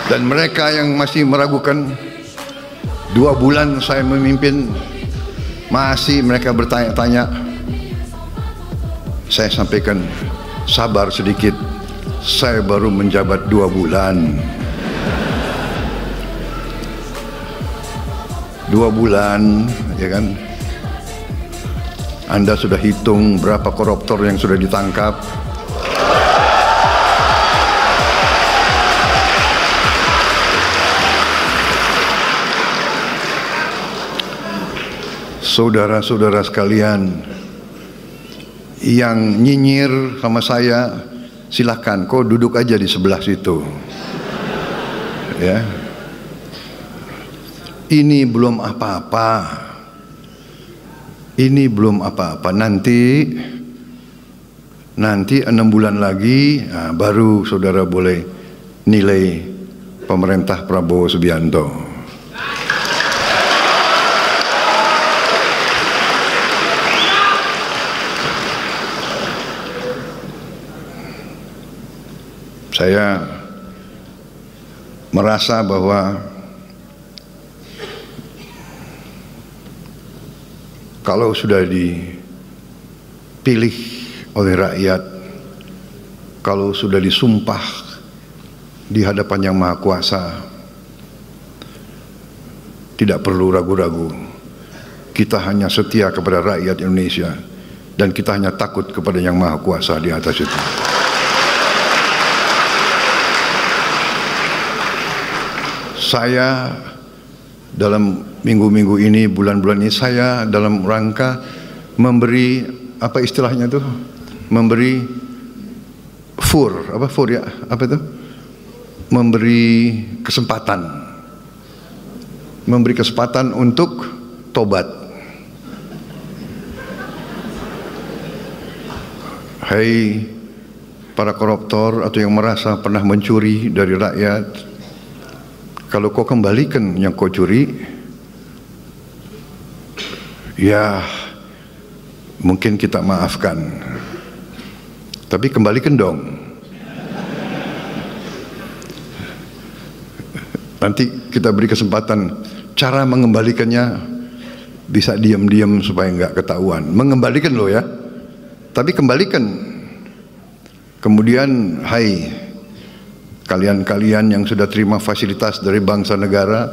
Dan mereka yang masih meragukan, 2 bulan saya memimpin, masih mereka bertanya-tanya, saya sampaikan, sabar sedikit, saya baru menjabat 2 bulan. 2 bulan, ya kan? Anda sudah hitung berapa koruptor yang sudah ditangkap? Saudara-saudara sekalian yang nyinyir sama saya, silahkan, kau duduk aja di sebelah situ. Ya, ini belum apa-apa. Ini belum apa-apa. Nanti 6 bulan lagi, baru saudara boleh nilai pemerintah Prabowo Subianto. Saya merasa bahwa kalau sudah dipilih oleh rakyat, kalau sudah disumpah di hadapan Yang Maha Kuasa, tidak perlu ragu-ragu. Kita hanya setia kepada rakyat Indonesia dan kita hanya takut kepada Yang Maha Kuasa di atas itu. Saya dalam minggu-minggu ini, bulan-bulan ini, saya dalam rangka memberi, apa istilahnya itu, memberi memberi kesempatan untuk tobat. Hai para koruptor atau yang merasa pernah mencuri dari rakyat, kalau kau kembalikan yang kau curi, ya mungkin kita maafkan, tapi kembalikan dong. Nanti kita beri kesempatan, cara mengembalikannya bisa diam-diam supaya nggak ketahuan. Mengembalikan loh ya, tapi kembalikan. Kemudian, hai kalian-kalian yang sudah terima fasilitas dari bangsa negara,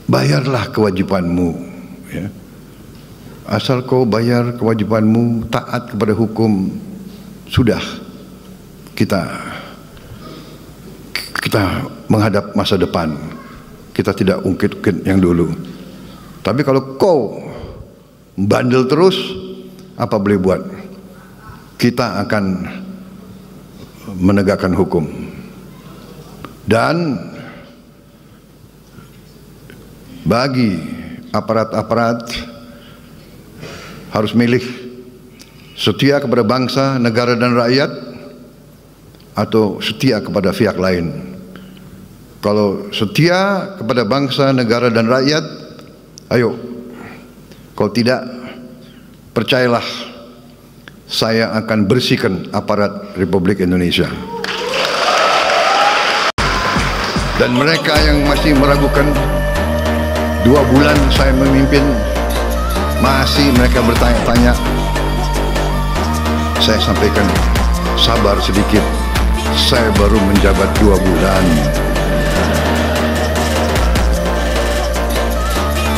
bayarlah kewajibanmu. Ya. Asal kau bayar kewajibanmu, taat kepada hukum, sudah kita menghadap masa depan. Kita tidak ungkit-ungkit yang dulu. Tapi kalau kau bandel terus, apa boleh buat? Kita akan menegakkan hukum. Dan bagi aparat-aparat harus milih setia kepada bangsa, negara dan rakyat atau setia kepada pihak lain. Kalau setia kepada bangsa, negara dan rakyat, ayo. Kalau tidak, percayalah, saya akan bersihkan aparat Republik Indonesia. Dan mereka yang masih meragukan, 2 bulan saya memimpin, masih mereka bertanya-tanya, saya sampaikan, sabar sedikit, saya baru menjabat 2 bulan.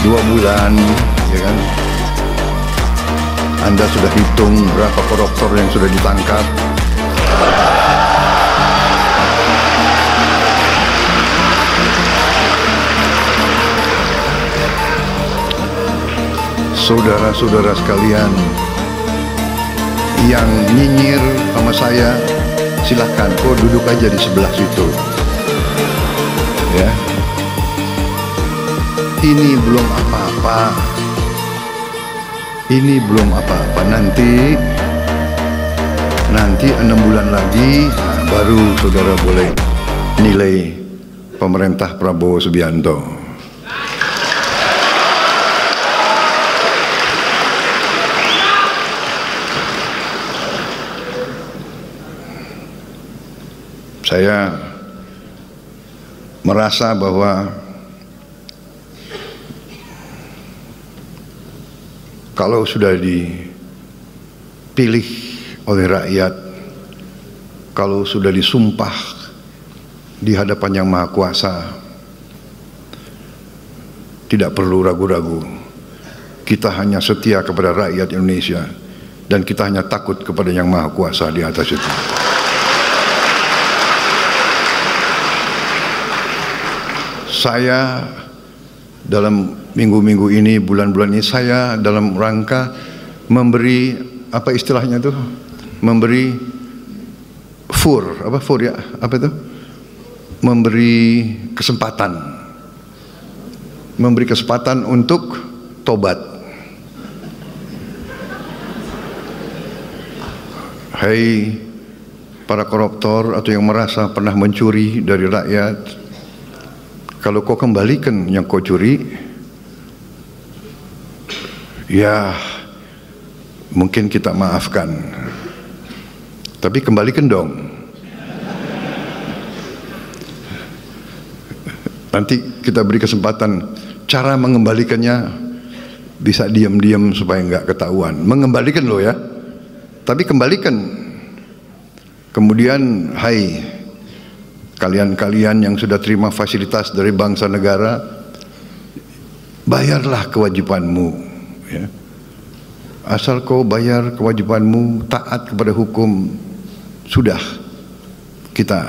2 bulan, ya kan? Anda sudah hitung berapa koruptor yang sudah ditangkap? Saudara-saudara sekalian yang nyinyir sama saya, silahkan, kau duduk aja di sebelah situ. Ya, ini belum apa-apa. Ini belum apa-apa. Nanti 6 bulan lagi, baru saudara boleh nilai pemerintah Prabowo Subianto. Saya merasa bahwa kalau sudah dipilih oleh rakyat, kalau sudah disumpah di hadapan Yang Maha Kuasa, tidak perlu ragu-ragu, kita hanya setia kepada rakyat Indonesia dan kita hanya takut kepada Yang Maha Kuasa di atas itu. Saya dalam minggu-minggu ini, bulan-bulan ini, saya dalam rangka memberi, apa istilahnya itu, memberi memberi kesempatan untuk tobat. Hai para koruptor atau yang merasa pernah mencuri dari rakyat, kalau kau kembalikan yang kau curi, ya mungkin kita maafkan, tapi kembalikan dong. Nanti kita beri kesempatan, cara mengembalikannya bisa diam-diam supaya nggak ketahuan. Mengembalikan loh ya, tapi kembalikan. Kemudian, hai kalian-kalian yang sudah terima fasilitas dari bangsa negara, bayarlah kewajibanmu ya. Asal kau bayar kewajibanmu, taat kepada hukum, sudah kita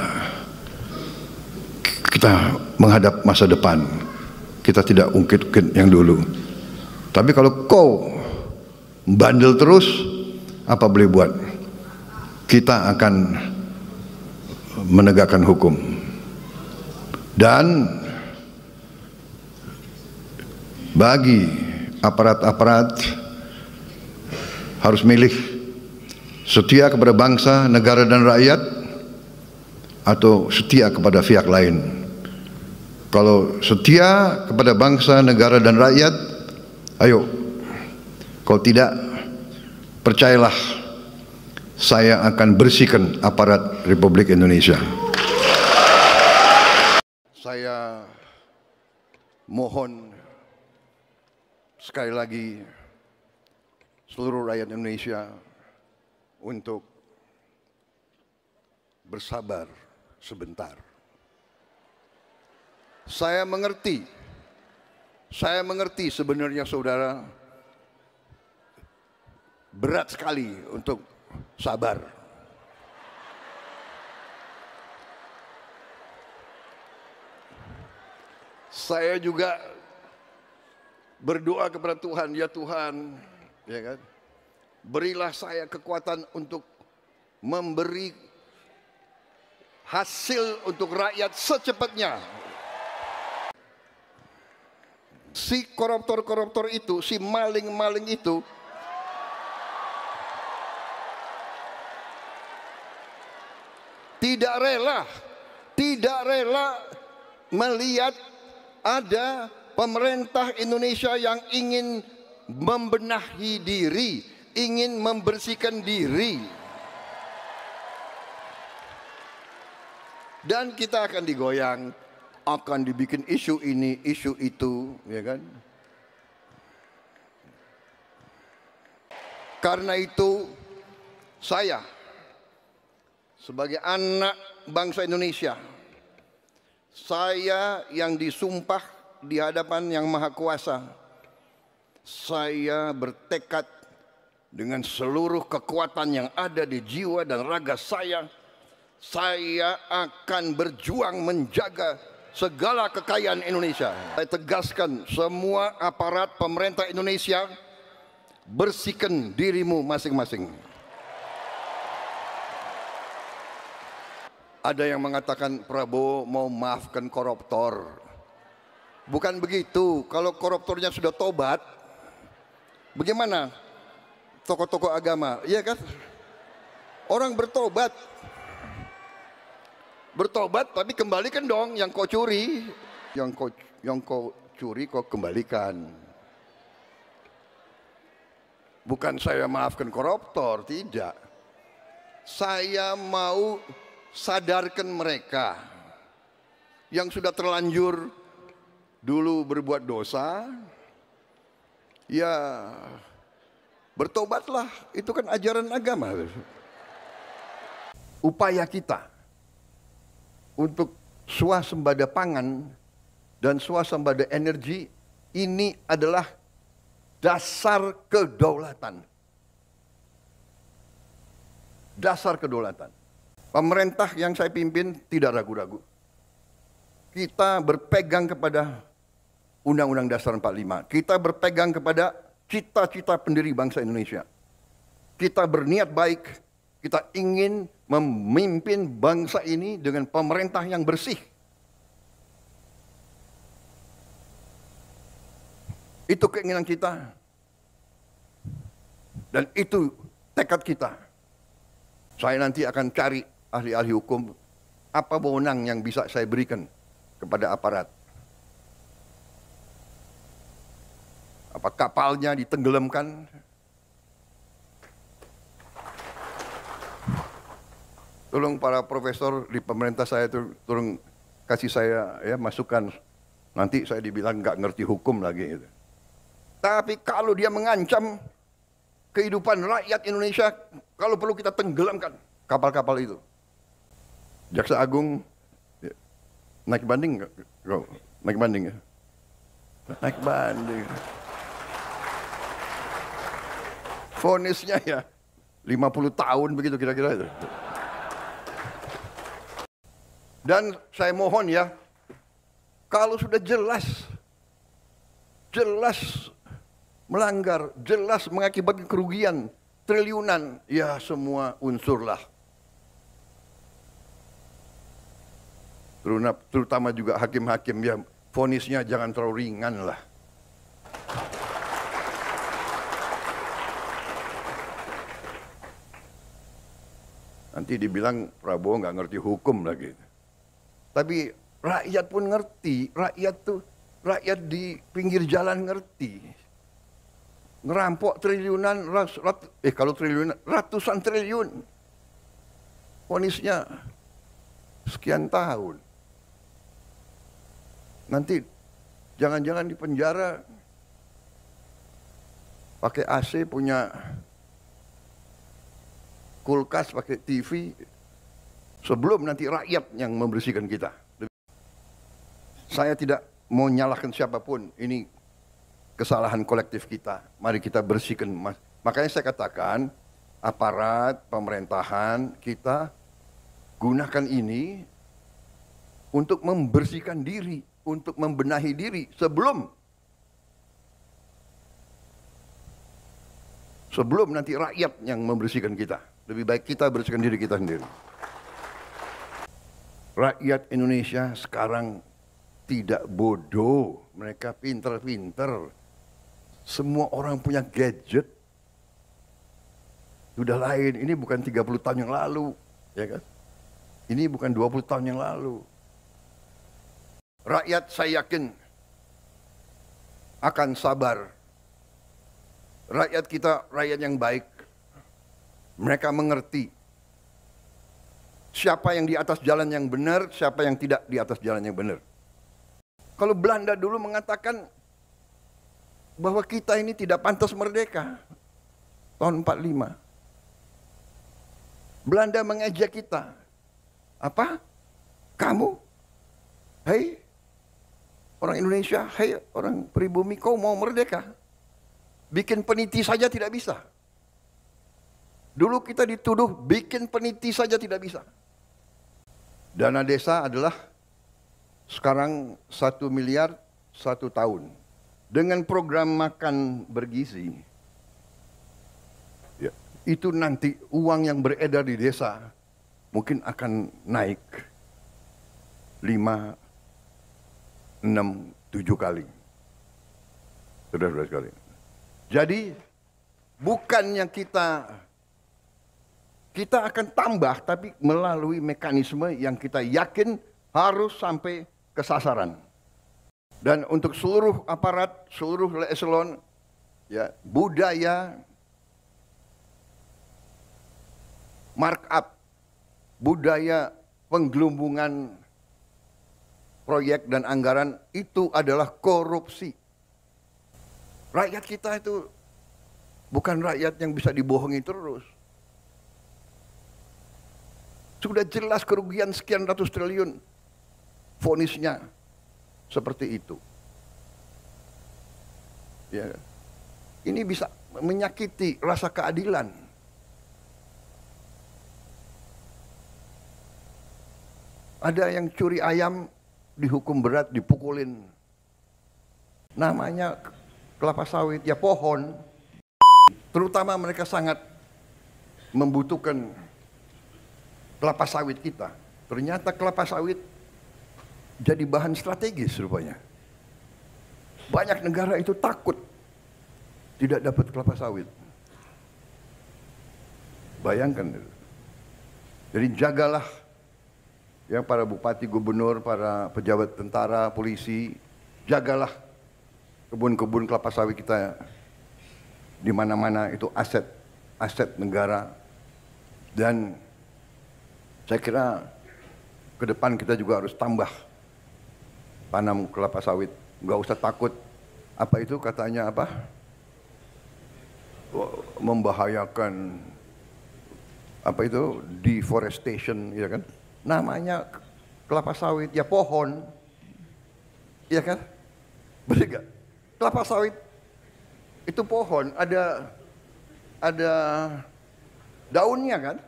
menghadap masa depan. Kita tidak ungkit-ungkit yang dulu. Tapi kalau kau bandel terus, apa boleh buat? Kita akan menegakkan hukum. Dan bagi aparat-aparat harus milih setia kepada bangsa, negara dan rakyat atau setia kepada pihak lain. Kalau setia kepada bangsa, negara dan rakyat, ayo. Kalau tidak, percayalah, saya akan bersihkan aparat Republik Indonesia. Saya mohon sekali lagi seluruh rakyat Indonesia untuk bersabar sebentar. Saya mengerti sebenarnya saudara, berat sekali untuk sabar. Saya juga berdoa kepada Tuhan, ya Tuhan, ya kan, berilah saya kekuatan untuk memberi hasil untuk rakyat secepatnya. Si koruptor-koruptor itu, si maling-maling itu tidak rela melihat ada pemerintah Indonesia yang ingin membenahi diri, ingin membersihkan diri. Dan kita akan digoyang, akan dibikin isu ini, isu itu, ya kan? Karena itu saya sebagai anak bangsa Indonesia, saya yang disumpah di hadapan Yang Maha Kuasa, saya bertekad dengan seluruh kekuatan yang ada di jiwa dan raga saya akan berjuang menjaga segala kekayaan Indonesia. Saya tegaskan, semua aparat pemerintah Indonesia, bersihkan dirimu masing-masing. Ada yang mengatakan Prabowo mau maafkan koruptor. Bukan begitu. Kalau koruptornya sudah tobat, bagaimana tokoh-tokoh agama? Iya kan? Orang bertobat tapi kembalikan dong yang kau curi. Yang kau curi kau kembalikan. Bukan saya maafkan koruptor, tidak. Saya mau sadarkan mereka yang sudah terlanjur dulu berbuat dosa, ya bertobatlah, itu kan ajaran agama. Upaya kita untuk swasembada pangan dan swasembada energi ini adalah dasar kedaulatan. Dasar kedaulatan. Pemerintah yang saya pimpin tidak ragu-ragu. Kita berpegang kepada Undang-Undang Dasar 45. Kita berpegang kepada cita-cita pendiri bangsa Indonesia. Kita berniat baik, kita ingin memimpin bangsa ini dengan pemerintah yang bersih. Itu keinginan kita. Dan itu tekad kita. Saya nanti akan cari ahli-ahli hukum, apa wewenang yang bisa saya berikan kepada aparat. Apa kapalnya ditenggelamkan? Tolong para profesor di pemerintah saya itu tolong kasih saya ya masukan. Nanti saya dibilang nggak ngerti hukum lagi. Gitu. Tapi kalau dia mengancam kehidupan rakyat Indonesia, kalau perlu kita tenggelamkan kapal-kapal itu. Jaksa Agung ya, naik banding nggak? Naik banding ya? Naik banding. Vonisnya ya 50 tahun begitu kira-kira itu. Dan saya mohon ya, kalau sudah jelas melanggar, jelas mengakibatkan kerugian triliunan, ya semua unsurlah. Terutama juga hakim-hakim ya, vonisnya jangan terlalu ringan lah. Nanti dibilang Prabowo nggak ngerti hukum lagi. Tapi rakyat pun ngerti, rakyat di pinggir jalan ngerti. Ngerampok triliunan, kalau triliunan, ratusan triliun. Vonisnya sekian tahun. Nanti jangan-jangan di penjara pakai AC, punya kulkas, pakai TV, sebelum nanti rakyat yang membersihkan kita. Saya tidak mau nyalahkan siapapun, ini kesalahan kolektif kita. Mari kita bersihkan. Makanya saya katakan, aparat pemerintahan kita gunakan ini untuk membersihkan diri, untuk membenahi diri sebelum nanti rakyat yang membersihkan kita. Lebih baik kita bersihkan diri kita sendiri. Rakyat Indonesia sekarang tidak bodoh, mereka pinter-pinter. Semua orang punya gadget. Sudah lain, ini bukan 30 tahun yang lalu, ya kan? Ini bukan 20 tahun yang lalu. Rakyat saya yakin akan sabar. Rakyat kita rakyat yang baik. Mereka mengerti siapa yang di atas jalan yang benar, siapa yang tidak di atas jalan yang benar. Kalau Belanda dulu mengatakan bahwa kita ini tidak pantas merdeka, tahun 45. Belanda mengejek kita. Apa? Kamu? Hei orang Indonesia, hei orang pribumi, kau mau merdeka? Bikin peniti saja tidak bisa. Dulu kita dituduh bikin peniti saja tidak bisa. Dana desa adalah sekarang 1 miliar 1 tahun. Dengan program makan bergizi, ya, itu nanti uang yang beredar di desa mungkin akan naik 5, 6, 7 kali. Saudara-saudara sekalian. Jadi bukannya kita akan tambah, tapi melalui mekanisme yang kita yakin harus sampai ke sasaran. Dan untuk seluruh aparat, seluruh eselon, ya, budaya markup, budaya penggelumbungan proyek dan anggaran itu adalah korupsi. Rakyat kita itu bukan rakyat yang bisa dibohongi terus. Sudah jelas kerugian sekian ratus triliun. Vonisnya seperti itu. Ya. Ini bisa menyakiti rasa keadilan. Ada yang curi ayam dihukum berat, dipukulin. Namanya kelapa sawit, ya pohon. Terutama mereka sangat membutuhkan kelapa sawit kita. Ternyata kelapa sawit jadi bahan strategis rupanya. Banyak negara itu takut tidak dapat kelapa sawit. Bayangkan. Jadi jagalah ya para bupati, gubernur, para pejabat tentara, polisi, jagalah kebun-kebun kelapa sawit kita. Di mana-mana itu aset negara. Dan saya kira ke depan kita juga harus tambah tanam kelapa sawit. Nggak usah takut. Apa itu katanya apa? Membahayakan apa itu deforestation, ya kan? Namanya kelapa sawit, ya pohon, ya kan? Betul nggak? Kelapa sawit itu pohon, ada daunnya kan?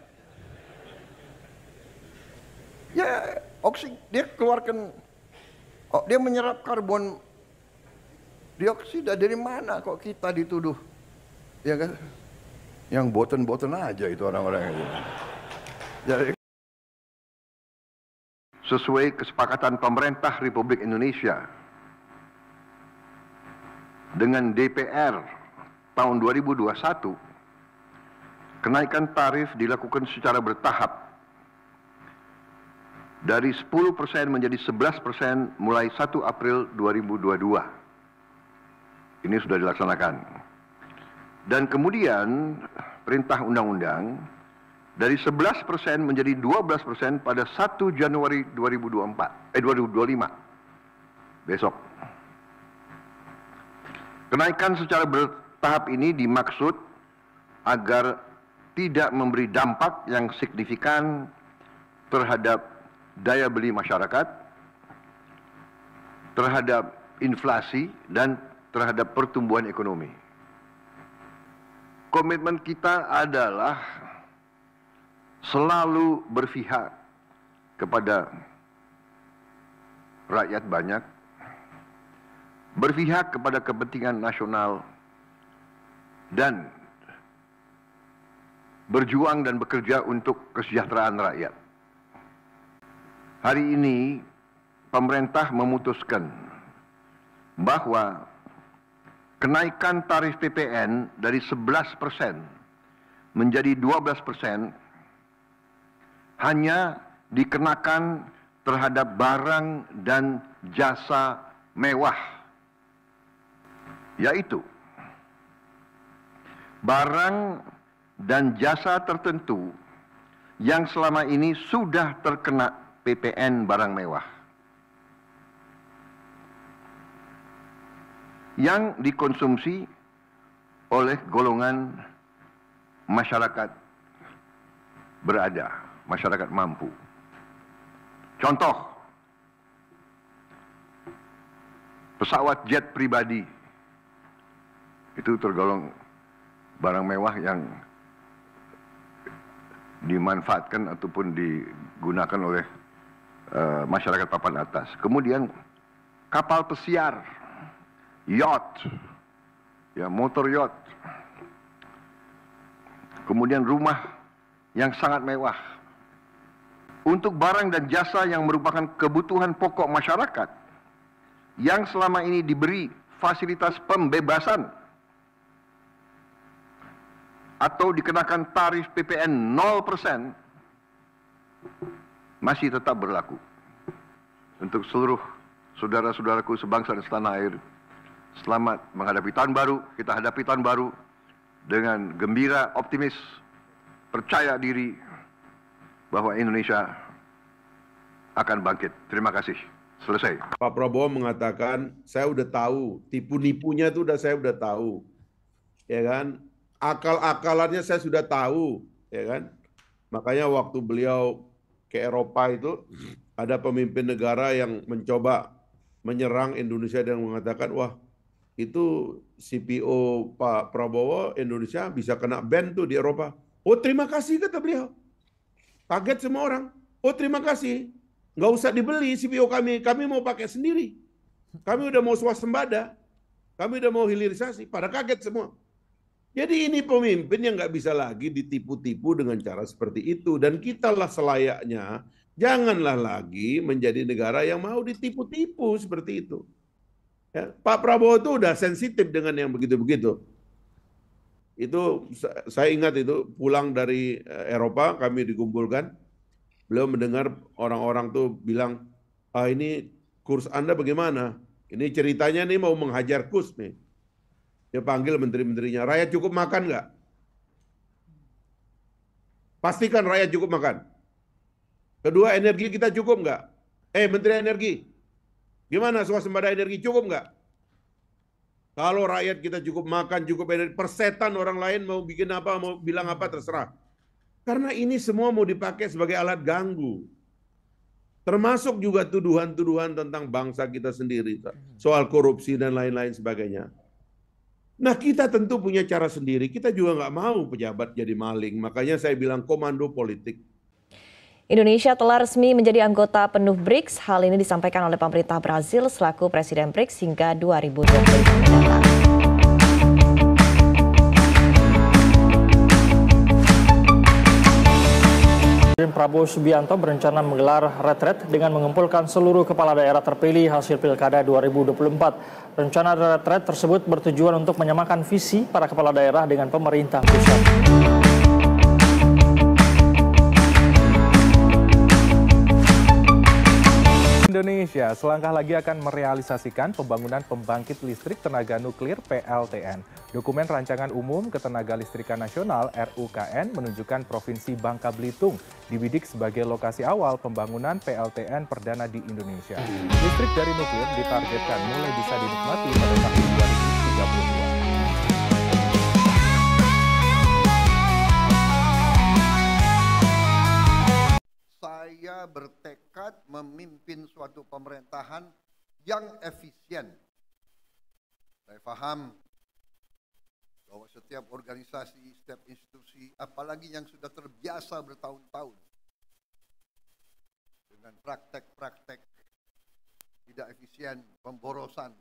Ya dia keluarkan, dia menyerap karbon dioksida. Dari mana kok kita dituduh, ya kan? Yang boten-boten aja itu orang-orang itu. Jadi sesuai kesepakatan pemerintah Republik Indonesia dengan DPR tahun 2021, kenaikan tarif dilakukan secara bertahap dari 10% menjadi 11% mulai 1 April 2022. Ini sudah dilaksanakan. Dan kemudian perintah undang-undang dari 11% menjadi 12% pada 1 Januari 2025 besok. Kenaikan secara bertahap ini dimaksud agar tidak memberi dampak yang signifikan terhadap daya beli masyarakat, terhadap inflasi, dan terhadap pertumbuhan ekonomi. Komitmen kita adalah selalu berpihak kepada rakyat banyak, berpihak kepada kepentingan nasional, dan berjuang dan bekerja untuk kesejahteraan rakyat. Hari ini pemerintah memutuskan bahwa kenaikan tarif PPN dari 11% menjadi 12% hanya dikenakan terhadap barang dan jasa mewah, yaitu barang dan jasa tertentu yang selama ini sudah terkena PPN barang mewah, yang dikonsumsi oleh golongan masyarakat berada, masyarakat mampu. Contoh, pesawat jet pribadi itu tergolong barang mewah yang dimanfaatkan ataupun digunakan oleh masyarakat papan atas. Kemudian kapal pesiar, yacht, ya motor yacht, kemudian rumah yang sangat mewah. Untuk barang dan jasa yang merupakan kebutuhan pokok masyarakat yang selama ini diberi fasilitas pembebasan atau dikenakan tarif PPN 0%, masih tetap berlaku. Untuk seluruh saudara-saudaraku sebangsa dan setanah air, selamat menghadapi tahun baru. Kita hadapi tahun baru dengan gembira, optimis, percaya diri bahwa Indonesia akan bangkit. Terima kasih. Selesai. Pak Prabowo mengatakan, saya udah tahu, tipu-nipunya itu saya udah tahu, ya kan? Akal-akalannya saya sudah tahu, ya kan? Makanya waktu beliau ke Eropa itu ada pemimpin negara yang mencoba menyerang Indonesia dan mengatakan, wah itu CPO Pak Prabowo Indonesia bisa kena ban tuh di Eropa. Oh terima kasih kata beliau. Kaget semua orang. Oh terima kasih. Nggak usah dibeli CPO kami mau pakai sendiri. Kami udah mau swasembada. Kami udah mau hilirisasi. Pada kaget semua. Jadi ini pemimpin yang nggak bisa lagi ditipu-tipu dengan cara seperti itu. Dan kitalah selayaknya, janganlah lagi menjadi negara yang mau ditipu-tipu seperti itu. Ya, Pak Prabowo itu udah sensitif dengan yang begitu-begitu. Itu saya ingat itu pulang dari Eropa kami dikumpulkan, beliau mendengar orang-orang tuh bilang, ah ini kurs Anda bagaimana? Ini ceritanya nih mau menghajar kurs nih. Dia panggil menteri-menterinya, rakyat cukup makan nggak? Pastikan rakyat cukup makan. Kedua, energi kita cukup nggak? Menteri Energi, gimana swasembada energi cukup nggak? Kalau rakyat kita cukup makan, cukup energi, persetan orang lain mau bikin apa, mau bilang apa, terserah. Karena ini semua mau dipakai sebagai alat ganggu. Termasuk juga tuduhan-tuduhan tentang bangsa kita sendiri, soal korupsi dan lain-lain sebagainya. Nah kita tentu punya cara sendiri, kita juga nggak mau pejabat jadi maling, makanya saya bilang komando politik. Indonesia telah resmi menjadi anggota penuh BRICS. Hal ini disampaikan oleh pemerintah Brazil selaku Presiden BRICS hingga 2025 mendatang. Presiden Prabowo Subianto berencana menggelar retret dengan mengumpulkan seluruh kepala daerah terpilih hasil Pilkada 2024. Rencana retret tersebut bertujuan untuk menyamakan visi para kepala daerah dengan pemerintah pusat. Indonesia selangkah lagi akan merealisasikan pembangunan pembangkit listrik tenaga nuklir PLTN. Dokumen Rancangan Umum Ketenaga Listrikan Nasional RUKN menunjukkan Provinsi Bangka Belitung dibidik sebagai lokasi awal pembangunan PLTN perdana di Indonesia. Listrik dari nuklir ditargetkan mulai bisa dinikmati pada tahun 2032. Saya bertekad memimpin suatu pemerintahan yang efisien. Saya paham bahwa setiap organisasi, setiap institusi, apalagi yang sudah terbiasa bertahun-tahun dengan praktek-praktek tidak efisien, pemborosan,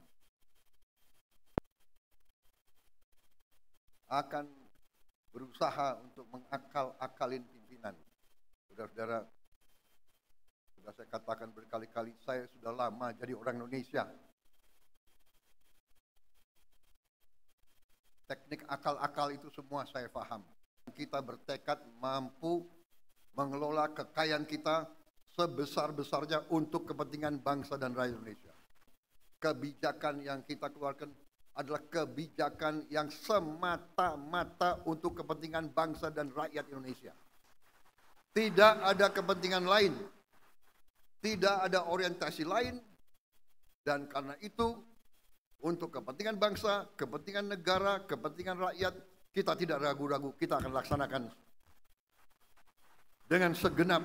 akan berusaha untuk mengakal-akalin pimpinan. Saudara-saudara, sudah saya katakan berkali-kali, saya sudah lama jadi orang Indonesia. Teknik akal-akal itu semua saya paham. Kita bertekad mampu mengelola kekayaan kita sebesar-besarnya untuk kepentingan bangsa dan rakyat Indonesia. Kebijakan yang kita keluarkan adalah kebijakan yang semata-mata untuk kepentingan bangsa dan rakyat Indonesia. Tidak ada kepentingan lain. Tidak ada orientasi lain, dan karena itu untuk kepentingan bangsa, kepentingan negara, kepentingan rakyat, kita tidak ragu-ragu, kita akan laksanakan dengan segenap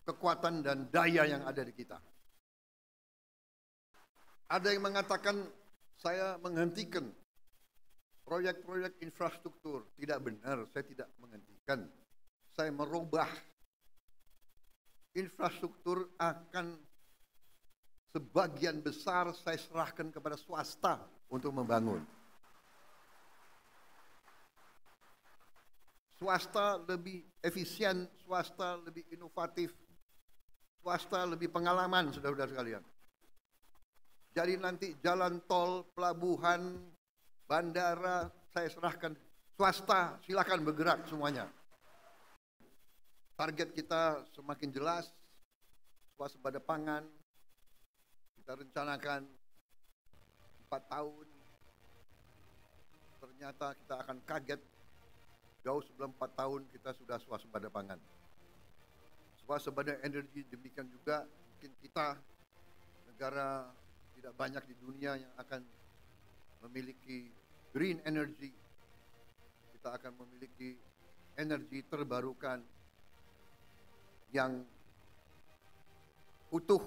kekuatan dan daya yang ada di kita. Ada yang mengatakan saya menghentikan proyek-proyek infrastruktur. Tidak benar, saya tidak menghentikan. Saya merubah. Infrastruktur akan sebagian besar saya serahkan kepada swasta untuk membangun. Swasta lebih efisien, swasta lebih inovatif, swasta lebih pengalaman, saudara-saudara sekalian. Jadi nanti jalan tol, pelabuhan, bandara, saya serahkan swasta, silakan bergerak semuanya. Target kita semakin jelas, swasembada pangan, kita rencanakan 4 tahun, ternyata kita akan kaget, jauh sebelum 4 tahun kita sudah swasembada pangan. Swasembada energi demikian juga, mungkin kita negara tidak banyak di dunia yang akan memiliki green energy. Kita akan memiliki energi terbarukan yang utuh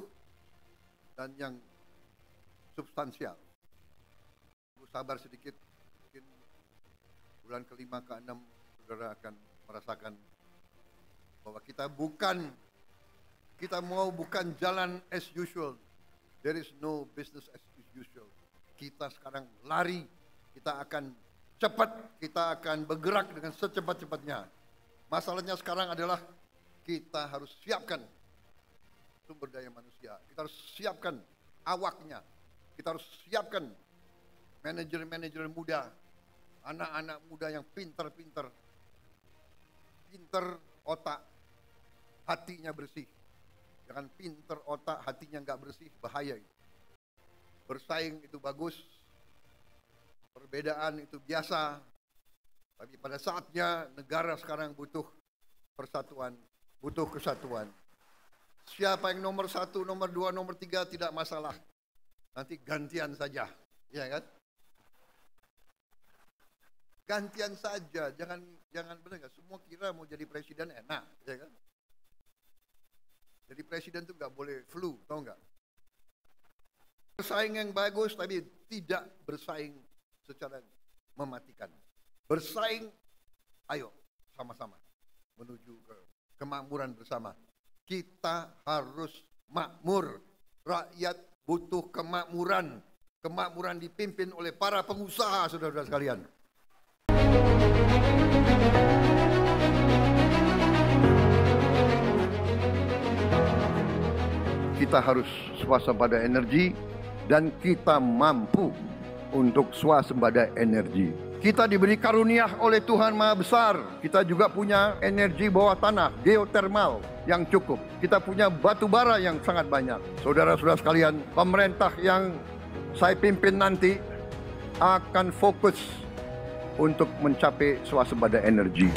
dan yang substansial. Sabar sedikit, mungkin bulan ke-5 ke-6 saudara akan merasakan bahwa kita bukan jalan as usual. There is no business as usual. Kita sekarang lari, kita akan cepat, kita akan bergerak dengan secepat-cepatnya. Masalahnya sekarang adalah kita harus siapkan sumber daya manusia, kita harus siapkan awaknya, kita harus siapkan manajer-manajer muda, anak-anak muda yang pinter otak, hatinya bersih. Jangan pinter otak, hatinya nggak bersih, bahaya itu. Bersaing itu bagus, perbedaan itu biasa, tapi pada saatnya negara sekarang butuh persatuan, butuh kesatuan. Siapa yang nomor 1, nomor 2, nomor 3 tidak masalah. Nanti gantian saja, ya kan? Gantian saja, jangan benar nggak? Semua kira mau jadi presiden enak, ya kan? Jadi presiden itu nggak boleh flu, tahu nggak? Bersaing yang bagus, tapi tidak bersaing secara mematikan. Bersaing, ayo sama-sama menuju ke kemakmuran bersama. Kita harus makmur. Rakyat butuh kemakmuran. Kemakmuran dipimpin oleh para pengusaha, saudara-saudara sekalian. Kita harus swasembada energi dan kita mampu untuk swasembada energi. Kita diberi karunia oleh Tuhan Maha Besar. Kita juga punya energi bawah tanah, geotermal yang cukup. Kita punya batu bara yang sangat banyak. Saudara-saudara sekalian, pemerintah yang saya pimpin nanti akan fokus untuk mencapai swasembada energi.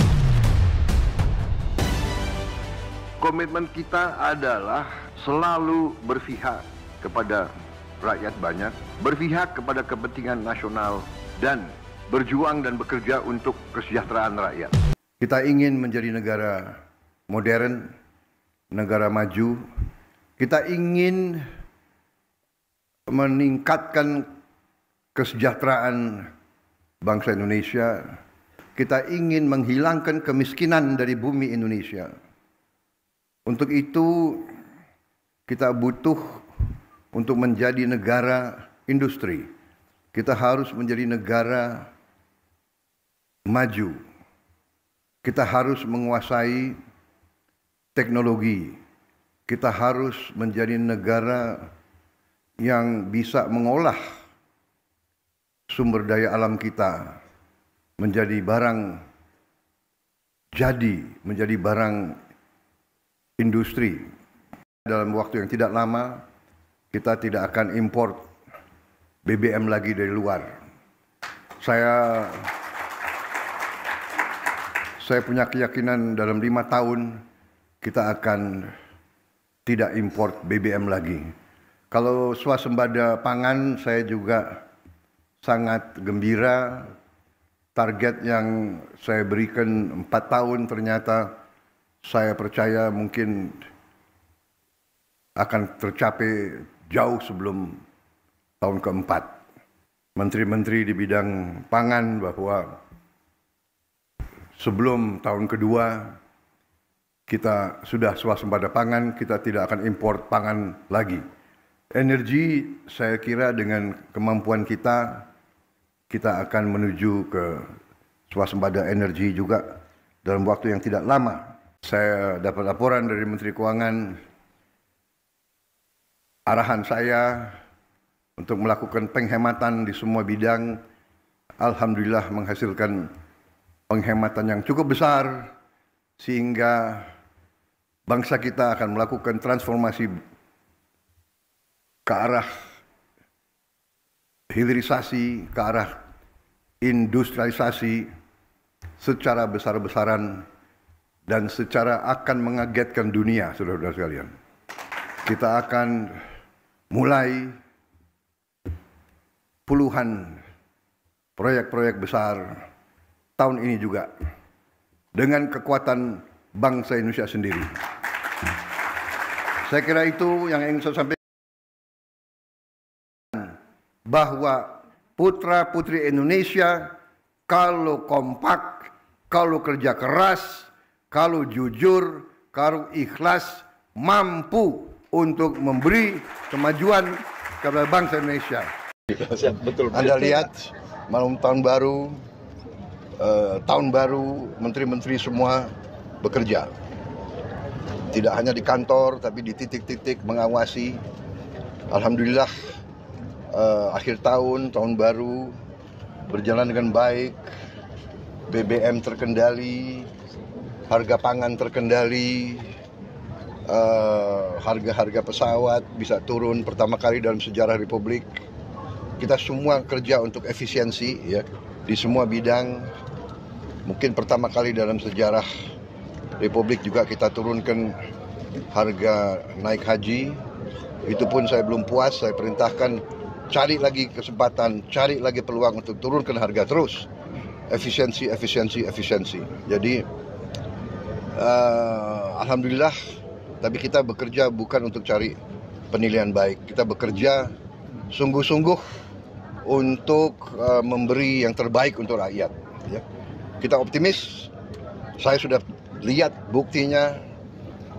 Komitmen kita adalah selalu berpihak kepada rakyat banyak, berpihak kepada kepentingan nasional, dan berjuang dan bekerja untuk kesejahteraan rakyat. Kita ingin menjadi negara modern, negara maju. Kita ingin meningkatkan kesejahteraan bangsa Indonesia. Kita ingin menghilangkan kemiskinan dari bumi Indonesia. Untuk itu, kita butuh untuk menjadi negara industri. Kita harus menjadi negara maju. Kita harus menguasai teknologi. Kita harus menjadi negara yang bisa mengolah sumber daya alam kita menjadi barang jadi, menjadi barang industri. Dalam waktu yang tidak lama, kita tidak akan import BBM lagi dari luar. Saya punya keyakinan dalam 5 tahun kita akan tidak import BBM lagi. Kalau swasembada pangan, saya juga sangat gembira. Target yang saya berikan 4 tahun ternyata saya percaya mungkin akan tercapai jauh sebelum tahun keempat. Menteri-menteri di bidang pangan bahwa sebelum tahun kedua kita sudah swasembada pangan, kita tidak akan impor pangan lagi. Energi, saya kira dengan kemampuan kita akan menuju ke swasembada energi juga dalam waktu yang tidak lama. Saya dapat laporan dari Menteri Keuangan, arahan saya untuk melakukan penghematan di semua bidang, alhamdulillah menghasilkan penghematan yang cukup besar, sehingga bangsa kita akan melakukan transformasi ke arah hilirisasi, ke arah industrialisasi secara besar-besaran dan secara akan mengagetkan dunia, saudara-saudara sekalian. Kita akan mulai puluhan proyek-proyek besar tahun ini juga dengan kekuatan bangsa Indonesia sendiri. Saya kira itu yang ingin saya sampaikan, bahwa putra-putri Indonesia kalau kompak, kalau kerja keras, kalau jujur, kalau ikhlas, mampu untuk memberi kemajuan kepada bangsa Indonesia. Anda lihat malam tahun baru, menteri-menteri semua bekerja. Tidak hanya di kantor, tapi di titik-titik mengawasi. Alhamdulillah, akhir tahun baru berjalan dengan baik. BBM terkendali, harga pangan terkendali, harga-harga pesawat bisa turun pertama kali dalam sejarah Republik. Kita semua kerja untuk efisiensi, ya, di semua bidang. Mungkin pertama kali dalam sejarah Republik juga kita turunkan harga naik haji. Itu pun saya belum puas, saya perintahkan cari lagi kesempatan, cari lagi peluang untuk turunkan harga terus. Efisiensi. Jadi alhamdulillah, tapi kita bekerja bukan untuk cari penilaian baik. Kita bekerja sungguh-sungguh untuk memberi yang terbaik untuk rakyat. Ya. Kita optimis. Saya sudah lihat buktinya,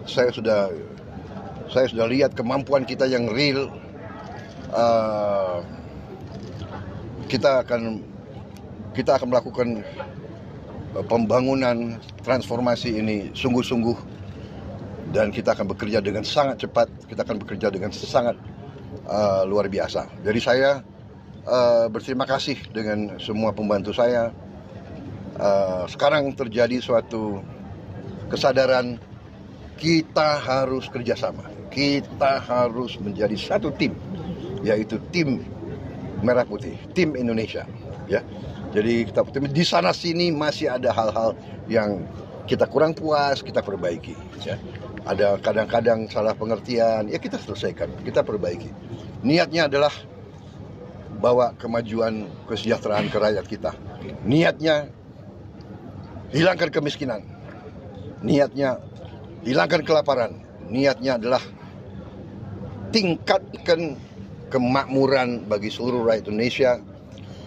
saya sudah lihat kemampuan kita yang real. Kita akan melakukan pembangunan transformasi ini sungguh-sungguh, dan kita akan bekerja dengan sangat cepat. Kita akan bekerja dengan sangat luar biasa. Jadi saya berterima kasih dengan semua pembantu saya. Sekarang terjadi suatu kesadaran, kita harus kerjasama, kita harus menjadi satu tim, yaitu tim Merah Putih, tim Indonesia. Ya, jadi kita di sana sini masih ada hal-hal yang kita kurang puas, kita perbaiki. Ya. Ada kadang-kadang salah pengertian, ya kita selesaikan, kita perbaiki. Niatnya adalah bawa kemajuan, kesejahteraan ke rakyat kita. Niatnya hilangkan kemiskinan. Niatnya hilangkan kelaparan. Niatnya adalah tingkatkan kemakmuran bagi seluruh rakyat Indonesia.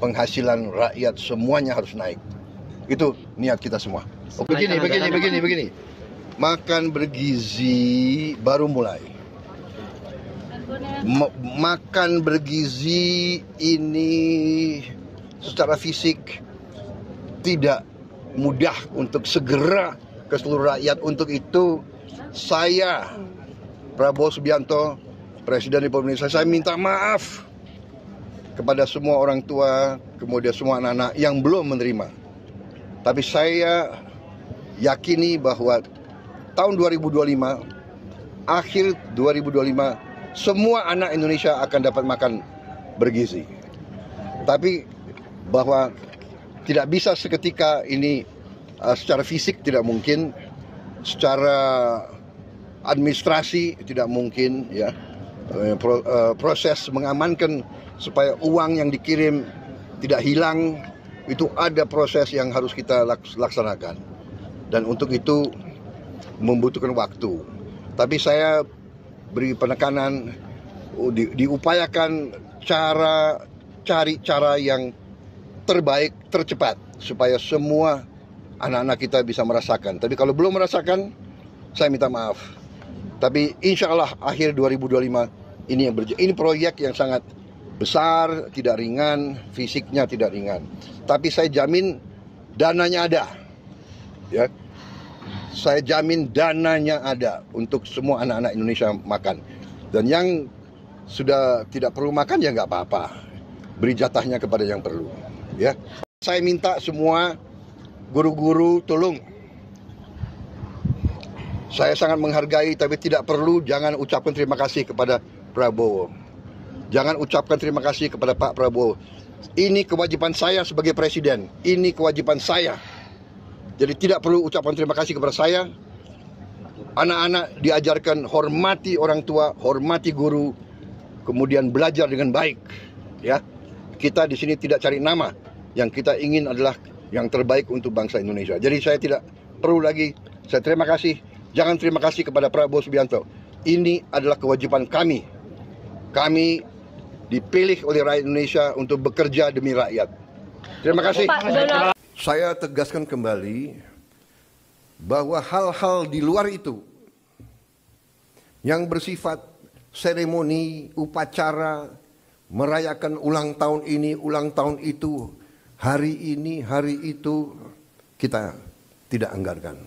Penghasilan rakyat semuanya harus naik. Itu niat kita semua. Oh, begini. Makan bergizi baru mulai. Makan bergizi ini secara fisik tidak mudah untuk segera ke seluruh rakyat. Untuk itu saya, Prabowo Subianto, Presiden Republik Indonesia, saya minta maaf kepada semua orang tua, kemudian semua anak-anak yang belum menerima. Tapi saya yakini bahwa tahun 2025, akhir 2025, semua anak Indonesia akan dapat makan bergizi. Tapi bahwa tidak bisa seketika ini, secara fisik tidak mungkin, secara administrasi tidak mungkin, ya. Proses mengamankan supaya uang yang dikirim tidak hilang, itu ada proses yang harus kita laksanakan, dan untuk itu membutuhkan waktu. Tapi saya beri penekanan, diupayakan cari cara yang terbaik, tercepat, supaya semua anak-anak kita bisa merasakan. Tapi kalau belum merasakan, saya minta maaf. Tapi insya Allah akhir 2025 ini proyek yang sangat besar, tidak ringan, fisiknya tidak ringan. Tapi saya jamin dananya ada. Ya. Saya jamin dananya ada untuk semua anak-anak Indonesia makan. Dan yang sudah tidak perlu makan ya nggak apa-apa. Beri jatahnya kepada yang perlu. Ya. Saya minta semua guru-guru tolong. Saya sangat menghargai, tapi tidak perlu, jangan ucapkan terima kasih kepada Prabowo. Jangan ucapkan terima kasih kepada Pak Prabowo. Ini kewajiban saya sebagai presiden. Ini kewajiban saya. Jadi tidak perlu ucapkan terima kasih kepada saya. Anak-anak diajarkan hormati orang tua, hormati guru, kemudian belajar dengan baik. Ya, kita di sini tidak cari nama, yang kita ingin adalah yang terbaik untuk bangsa Indonesia. Jadi saya tidak perlu lagi, saya terima kasih. Jangan terima kasih kepada Prabowo Subianto. Ini adalah kewajiban kami. Kami dipilih oleh rakyat Indonesia untuk bekerja demi rakyat. Terima kasih. Saya tegaskan kembali bahwa hal-hal di luar itu yang bersifat seremoni, upacara, merayakan ulang tahun ini, ulang tahun itu, hari ini, hari itu, kita tidak anggarkan.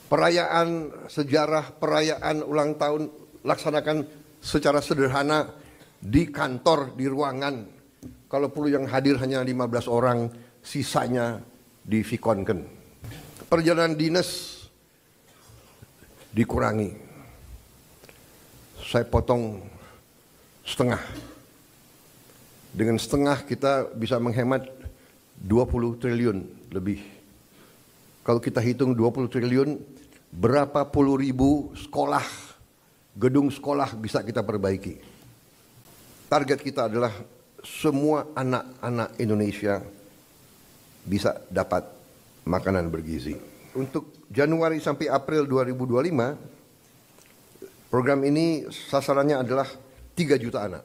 Perayaan sejarah, perayaan ulang tahun laksanakan secara sederhana di kantor, di ruangan. Kalau perlu yang hadir hanya 15 orang, sisanya divikonkan. Perjalanan dinas dikurangi. Saya potong setengah. Dengan setengah kita bisa menghemat 20 triliun lebih. Kalau kita hitung 20 triliun, berapa puluh ribu sekolah, gedung sekolah bisa kita perbaiki. Target kita adalah semua anak-anak Indonesia bisa dapat makanan bergizi. Untuk Januari sampai April 2025, program ini sasarannya adalah 3 juta anak.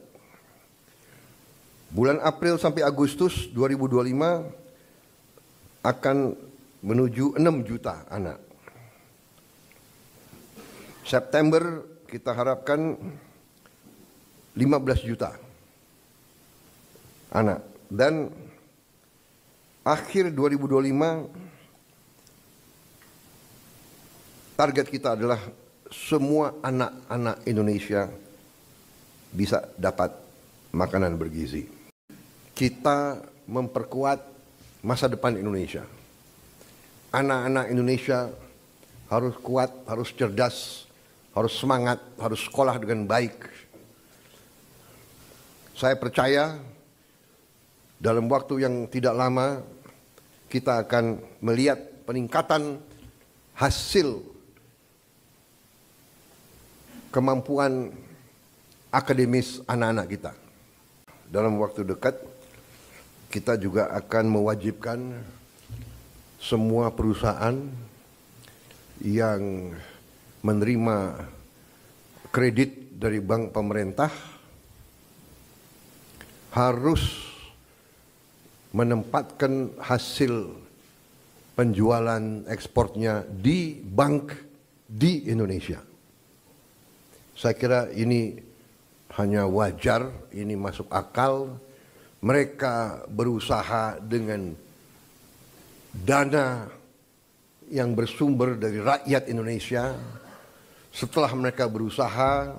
Bulan April sampai Agustus 2025 akan menuju 6 juta anak. September kita harapkan 15 juta anak. Dan akhir 2025 target kita adalah semua anak-anak Indonesia bisa dapat makanan bergizi. Kita memperkuat masa depan Indonesia. Anak-anak Indonesia harus kuat, harus cerdas, harus semangat, harus sekolah dengan baik. Saya percaya dalam waktu yang tidak lama kita akan melihat peningkatan hasil kemampuan akademis anak-anak kita. Dalam waktu dekat kita juga akan mewajibkan semua perusahaan yang menerima kredit dari bank pemerintah harus menempatkan hasil penjualan ekspornya di bank di Indonesia. Saya kira ini hanya wajar, ini masuk akal. Mereka berusaha dengan dana yang bersumber dari rakyat Indonesia. Setelah mereka berusaha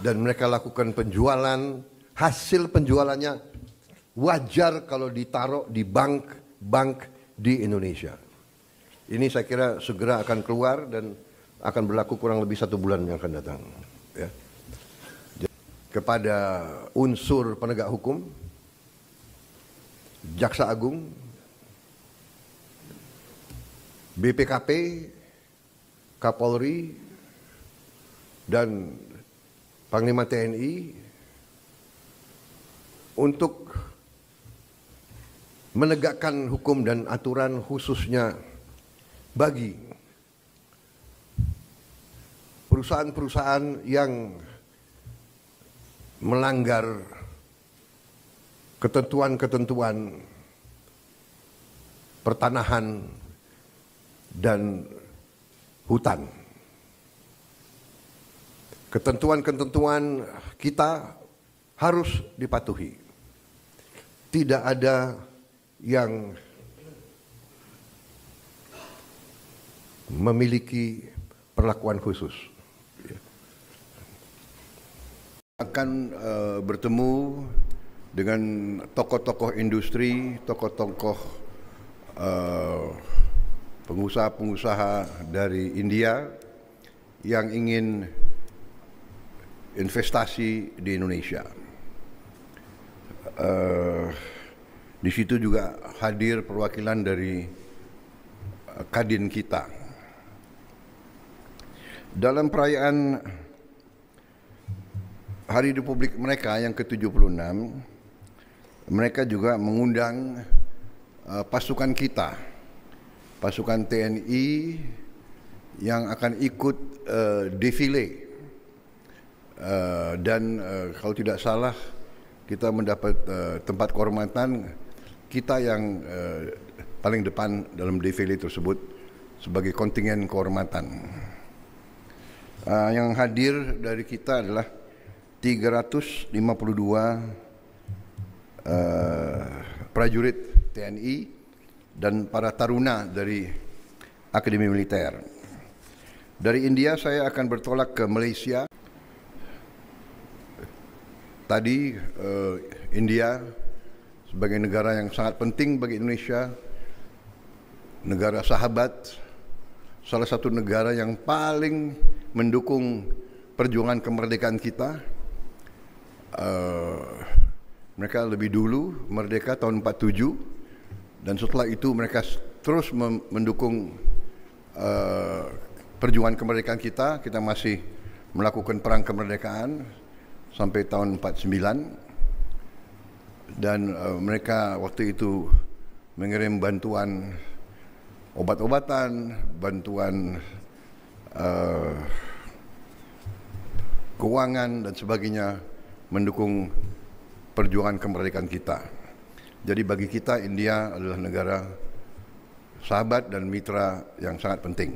dan mereka lakukan penjualan, hasil penjualannya wajar kalau ditaruh di bank di Indonesia. Ini saya kira segera akan keluar dan akan berlaku kurang lebih 1 bulan yang akan datang. Ya. Kepada unsur penegak hukum, Jaksa Agung, BPKP, Kapolri, dan Panglima TNI untuk menegakkan hukum dan aturan khususnya bagi perusahaan-perusahaan yang melanggar ketentuan-ketentuan pertanahan dan hutan. Ketentuan-ketentuan kita harus dipatuhi. Tidak ada yang memiliki perlakuan khusus. Akan bertemu dengan tokoh-tokoh industri, tokoh-tokoh pengusaha-pengusaha dari India yang ingin investasi di Indonesia. Di situ juga hadir perwakilan dari Kadin kita. Dalam perayaan Hari Republik mereka yang ke-76, mereka juga mengundang pasukan kita, pasukan TNI yang akan ikut defile. Dan kalau tidak salah kita mendapat tempat kehormatan kita yang paling depan dalam defile tersebut sebagai kontingen kehormatan. Yang hadir dari kita adalah 352 prajurit TNI dan para taruna dari Akademi Militer. Dari India saya akan bertolak ke Malaysia. Tadi India sebagai negara yang sangat penting bagi Indonesia, negara sahabat, salah satu negara yang paling mendukung perjuangan kemerdekaan kita. Mereka lebih dulu merdeka tahun 47 dan setelah itu mereka terus mendukung perjuangan kemerdekaan kita. Kita masih melakukan perang kemerdekaan sampai tahun 49 dan mereka waktu itu mengirim bantuan obat-obatan, bantuan keuangan dan sebagainya mendukung perjuangan kemerdekaan kita. Jadi bagi kita India adalah negara sahabat dan mitra yang sangat penting.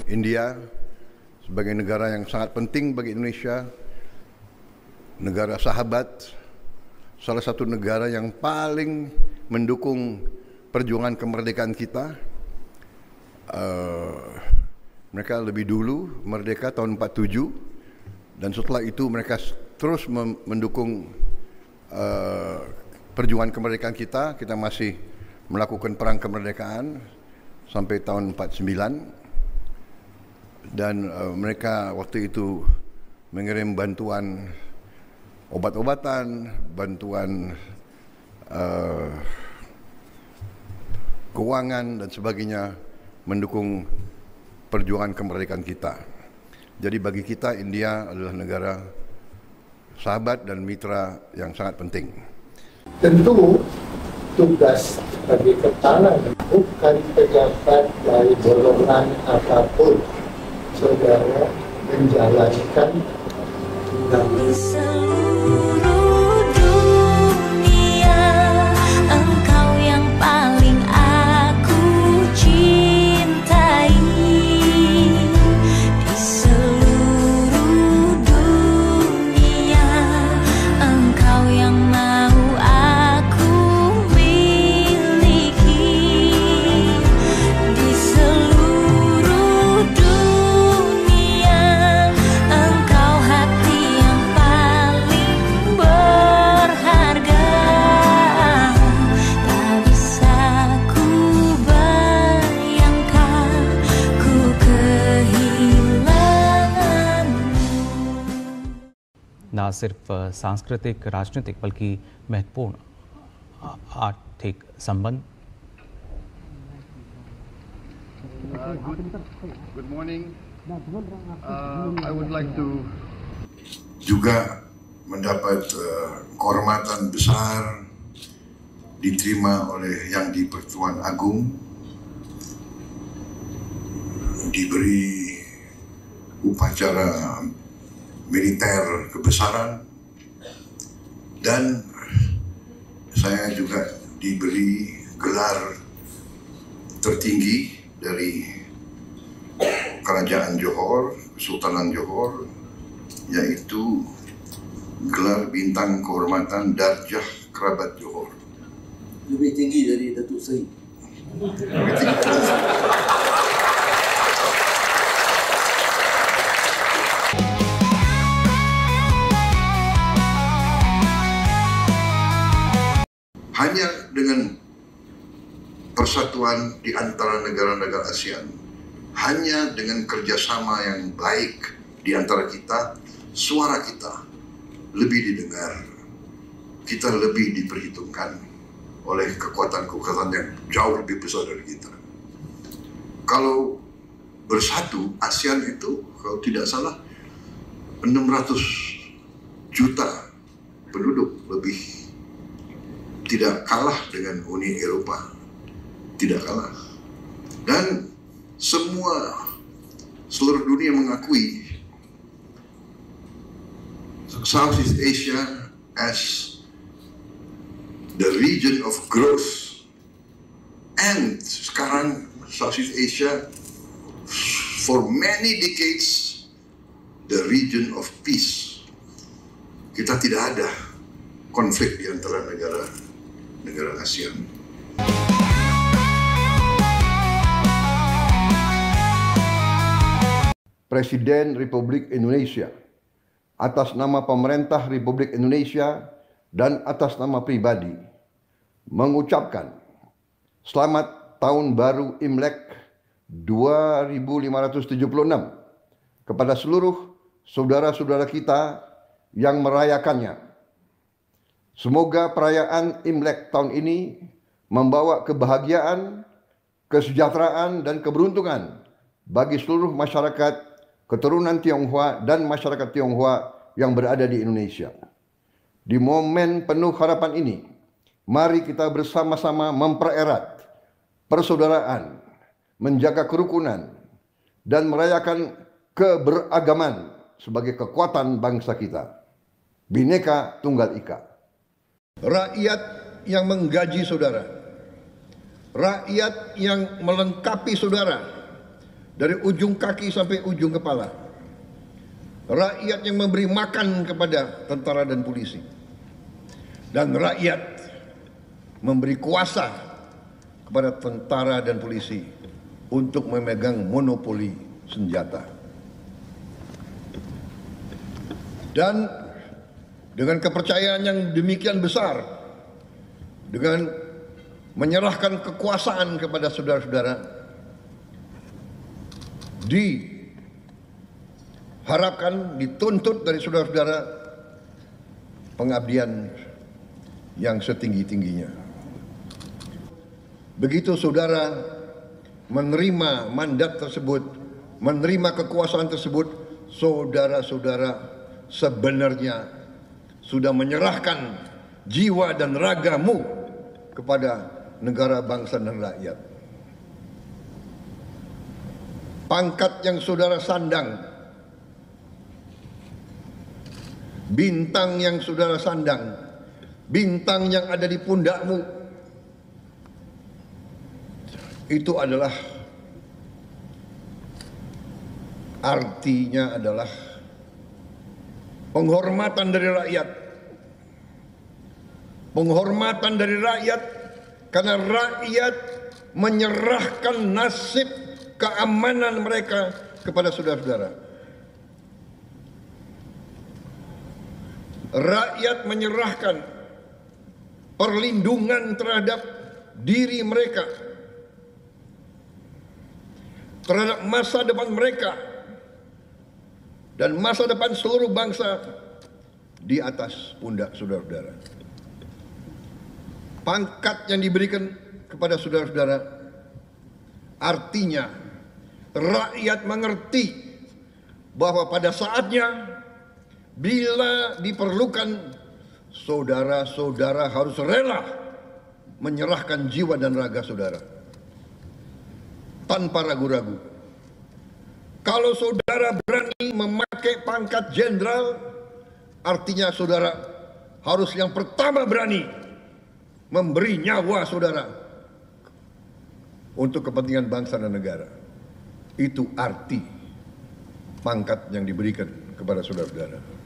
India sebagai negara yang sangat penting bagi Indonesia, negara sahabat, salah satu negara yang paling mendukung perjuangan kemerdekaan kita. Mereka lebih dulu merdeka tahun 47 dan setelah itu mereka terus mendukung perjuangan kemerdekaan kita. Kita masih melakukan perang kemerdekaan sampai tahun 49. Dan mereka waktu itu mengirim bantuan obat-obatan, bantuan keuangan dan sebagainya mendukung perjuangan kemerdekaan kita. Jadi bagi kita India adalah negara sahabat dan mitra yang sangat penting. Tentu tugas bagi kepala bukan pejabat dari golongan apapun. Saudara menjalankan di seluruh dunia, engkau yang paling aku cintai. Di seluruh dunia, engkau yang mau aku miliki. Di seluruh dunia, engkau hati yang paling berharga. Tak bisa ku bayangkan ku kehilanganmu. ना सिर्फ सांस्कृतिक राजनीतिक बल्कि महत्वपूर्ण आर्थिक संबंध। Good morning. I would like to juga mendapat kehormatan besar diterima oleh Yang di-Pertuan Agung, diberi upacara militer kebesaran, dan saya juga diberi gelar tertinggi dari Kerajaan Johor, Kesultanan Johor, yaitu gelar bintang kehormatan Darjah Kerabat Johor. Lebih tinggi dari Datuk Seri. Lebih tinggi. Hanya dengan persatuan di antara negara-negara ASEAN. Hanya dengan kerjasama yang baik di antara kita, suara kita lebih didengar, kita lebih diperhitungkan oleh kekuatan-kekuatan yang jauh lebih besar dari kita. Kalau bersatu, ASEAN itu kalau tidak salah 600 juta penduduk lebih, tidak kalah dengan Uni Eropa, tidak kalah. Dan seluruh dunia mengakui Southeast Asia as the region of growth, and sekarang Southeast Asia for many decades the region of peace. Kita tidak ada konflik di antara negara ASEAN. Presiden Republik Indonesia, atas nama pemerintah Republik Indonesia dan atas nama pribadi, mengucapkan selamat Tahun Baru Imlek 2576 kepada seluruh saudara-saudara kita yang merayakannya. Semoga perayaan Imlek tahun ini membawa kebahagiaan, kesejahteraan, dan keberuntungan bagi seluruh masyarakat keturunan Tionghoa dan masyarakat Tionghoa yang berada di Indonesia. Di momen penuh harapan ini, mari kita bersama-sama mempererat persaudaraan, menjaga kerukunan, dan merayakan keberagaman sebagai kekuatan bangsa kita. Bhinneka Tunggal Ika. Rakyat yang menggaji saudara, rakyat yang melengkapi saudara dari ujung kaki sampai ujung kepala, rakyat yang memberi makan kepada tentara dan polisi, dan rakyat memberi kuasa kepada tentara dan polisi untuk memegang monopoli senjata. Dan dengan kepercayaan yang demikian besar, dengan menyerahkan kekuasaan kepada saudara-saudara, diharapkan, dituntut dari saudara-saudara pengabdian yang setinggi-tingginya. Begitu saudara menerima mandat tersebut, menerima kekuasaan tersebut, saudara-saudara sebenarnya sudah menyerahkan jiwa dan ragamu kepada negara, bangsa, dan rakyat. Pangkat yang saudara sandang, bintang yang saudara sandang, bintang yang ada di pundakmu, itu adalah, artinya adalah penghormatan dari rakyat. Penghormatan dari rakyat karena rakyat menyerahkan nasib keamanan mereka kepada saudara-saudara. Rakyat menyerahkan perlindungan terhadap diri mereka, terhadap masa depan mereka, dan masa depan seluruh bangsa di atas pundak saudara-saudara. Pangkat yang diberikan kepada saudara-saudara artinya rakyat mengerti bahwa pada saatnya bila diperlukan, saudara-saudara harus rela menyerahkan jiwa dan raga saudara tanpa ragu-ragu. Kalau saudara berani memakai pangkat jenderal, artinya saudara harus yang pertama berani memberi nyawa saudara untuk kepentingan bangsa dan negara. Itu arti pangkat yang diberikan kepada saudara-saudara.